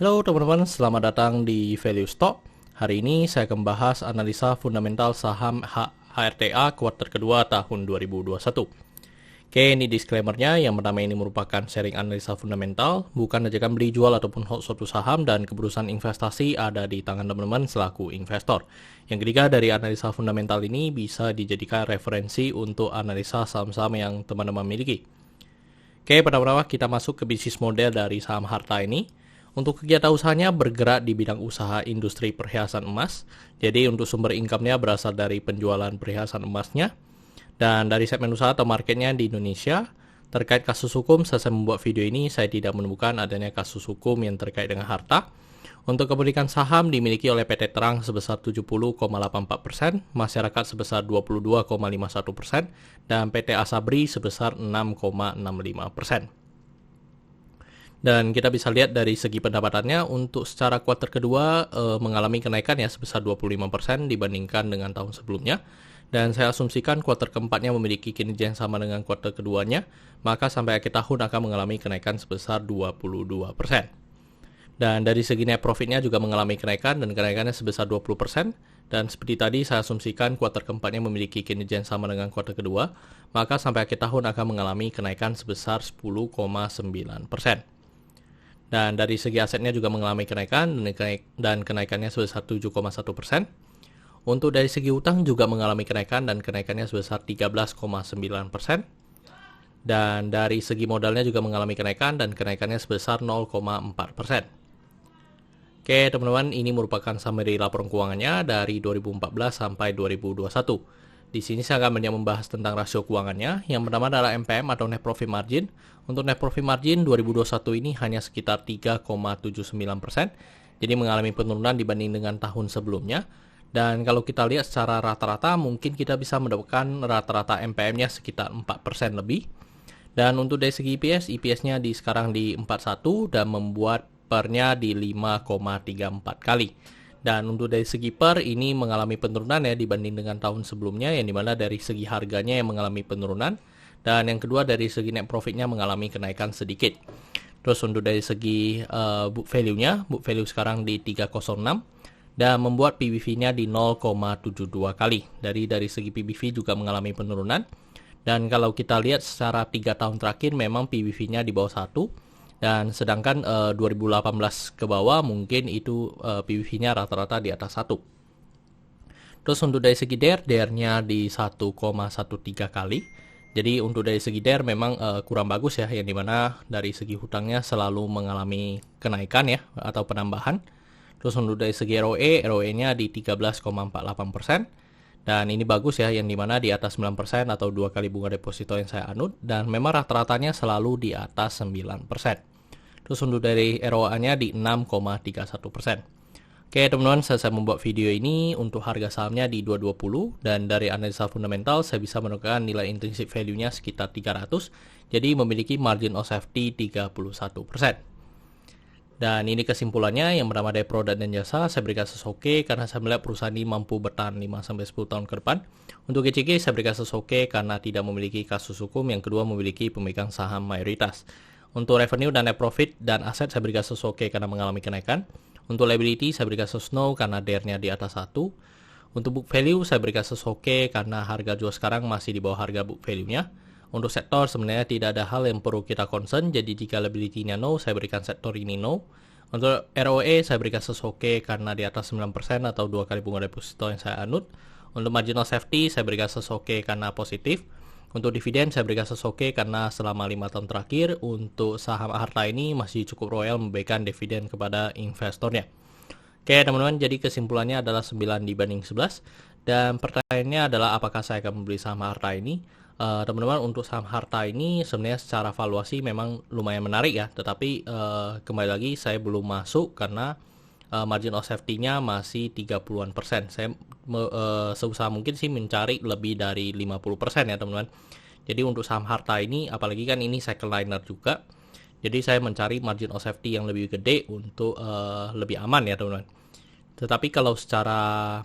Halo teman-teman, selamat datang di Value Stock. Hari ini saya akan membahas analisa fundamental saham HRTA kuartal kedua tahun 2021. Oke, ini disclaimer-nya. Yang pertama, ini merupakan sharing analisa fundamental, bukan ajakan beli jual ataupun hold suatu saham, dan keputusan investasi ada di tangan teman-teman selaku investor. Yang ketiga, dari analisa fundamental ini bisa dijadikan referensi untuk analisa saham-saham yang teman-teman miliki. Oke, pertama-tama kita masuk ke bisnis model dari saham harta ini. Untuk kegiatan usahanya bergerak di bidang usaha industri perhiasan emas. Jadi untuk sumber income-nya berasal dari penjualan perhiasan emasnya. Dan dari segmen usaha atau marketnya di Indonesia. Terkait kasus hukum, selesai membuat video ini, saya tidak menemukan adanya kasus hukum yang terkait dengan harta. Untuk kepemilikan saham dimiliki oleh PT Terang sebesar 70,84%, masyarakat sebesar 22,51%, dan PT Asabri sebesar 6,65%. Dan kita bisa lihat dari segi pendapatannya untuk secara kuartal kedua mengalami kenaikan ya sebesar 25% dibandingkan dengan tahun sebelumnya. Dan saya asumsikan kuartal keempatnya memiliki kinerja yang sama dengan kuartal keduanya, maka sampai akhir tahun akan mengalami kenaikan sebesar 22%. Dan dari segi net profitnya juga mengalami kenaikan dan kenaikannya sebesar 20%. Dan seperti tadi saya asumsikan kuartal keempatnya memiliki kinerja yang sama dengan kuartal kedua, maka sampai akhir tahun akan mengalami kenaikan sebesar 10,9%. Dan dari segi asetnya juga mengalami kenaikan dan kenaikannya sebesar 7,1%. Untuk dari segi utang juga mengalami kenaikan dan kenaikannya sebesar 13,9%. Dan dari segi modalnya juga mengalami kenaikan dan kenaikannya sebesar 0,4%. Oke teman-teman, ini merupakan summary laporan keuangannya dari 2014 sampai 2021. Di sini saya akan banyak membahas tentang rasio keuangannya. Yang pertama adalah NPM atau Net Profit Margin. Untuk Net Profit Margin 2021 ini hanya sekitar 3,79%. Jadi mengalami penurunan dibanding dengan tahun sebelumnya. Dan kalau kita lihat secara rata-rata mungkin kita bisa mendapatkan rata-rata NPM-nya sekitar 4% lebih. Dan untuk dari segi EPS-nya sekarang di 41 dan membuat PER-nya di 5,34 kali. Dan untuk dari segi PER ini mengalami penurunan ya dibanding dengan tahun sebelumnya, yang dimana dari segi harganya yang mengalami penurunan, dan yang kedua dari segi net profitnya mengalami kenaikan sedikit. Terus untuk dari segi book value-nya, book value sekarang di 306 dan membuat PBV-nya di 0,72 kali. Dari segi PBV juga mengalami penurunan. Dan kalau kita lihat secara 3 tahun terakhir memang PBV-nya di bawah 1. Dan sedangkan 2018 ke bawah mungkin itu PBV-nya rata-rata di atas 1. Terus untuk dari segi DER-nya di 1,13 kali. Jadi untuk dari segi DER memang kurang bagus ya, yang dimana dari segi hutangnya selalu mengalami kenaikan ya atau penambahan. Terus untuk dari segi ROE-nya di 13,48%. Dan ini bagus ya, yang dimana di atas 9% atau 2 kali bunga deposito yang saya anut. Dan memang rata-ratanya selalu di atas 9%. Terus untuk dari ROA-nya di 6,31%. Oke teman-teman, saya membuat video ini untuk harga sahamnya di 220 dan dari analisa fundamental saya bisa menemukan nilai intrinsic value-nya sekitar 300. Jadi memiliki margin of safety 31%. Dan ini kesimpulannya, yang pertama dari produk dan jasa saya berikan sesoke karena saya melihat perusahaan ini mampu bertahan 5-10 tahun ke depan. Untuk GCG saya berikan sesoke karena tidak memiliki kasus hukum. Yang kedua memiliki pemegang saham mayoritas. Untuk revenue dan net profit dan aset saya berikan sesoke karena mengalami kenaikan. Untuk liability saya berikan sesno karena DER-nya di atas 1. Untuk book value saya berikan sesoke karena harga jual sekarang masih di bawah harga book value-nya. Untuk sektor sebenarnya tidak ada hal yang perlu kita concern, jadi jika liability-nya no, saya berikan sektor ini no. Untuk ROE saya berikan sesoke karena di atas 9% atau 2 kali bunga deposito yang saya anut. Untuk marginal safety saya berikan sesoke karena positif. Untuk dividen saya berikan sesoke karena selama 5 tahun terakhir untuk saham harta ini masih cukup royal memberikan dividen kepada investornya. Oke teman-teman, jadi kesimpulannya adalah 9 dibanding 11. Dan pertanyaannya adalah apakah saya akan membeli saham harta ini? Teman-teman, untuk saham harta ini sebenarnya secara valuasi memang lumayan menarik ya. Tetapi kembali lagi saya belum masuk karena margin of safety-nya masih 30-an%. Saya seusaha mungkin sih mencari lebih dari 50% ya teman-teman. Jadi untuk saham harta ini, apalagi kan ini cycle liner juga, jadi saya mencari margin of safety yang lebih gede untuk lebih aman ya teman-teman. Tetapi kalau secara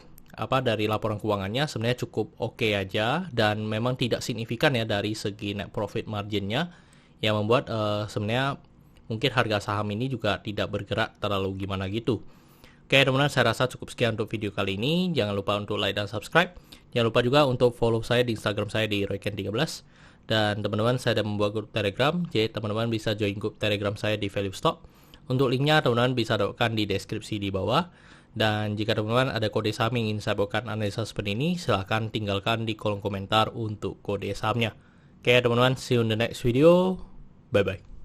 dari laporan keuangannya sebenarnya cukup oke aja dan memang tidak signifikan ya dari segi net profit marginnya, yang membuat sebenarnya mungkin harga saham ini juga tidak bergerak terlalu gimana gitu. Oke teman-teman, saya rasa cukup sekian untuk video kali ini. Jangan lupa untuk like dan subscribe. Jangan lupa juga untuk follow saya di Instagram saya di royken13. Dan teman-teman, saya ada membuat grup Telegram. Jadi teman-teman bisa join grup Telegram saya di Value Stock. Untuk linknya teman-teman bisa dapatkan di deskripsi di bawah. Dan jika teman-teman ada kode saham yang ingin saya bawakan analisa seperti ini, silahkan tinggalkan di kolom komentar untuk kode sahamnya. Oke teman-teman, see you in the next video. Bye-bye.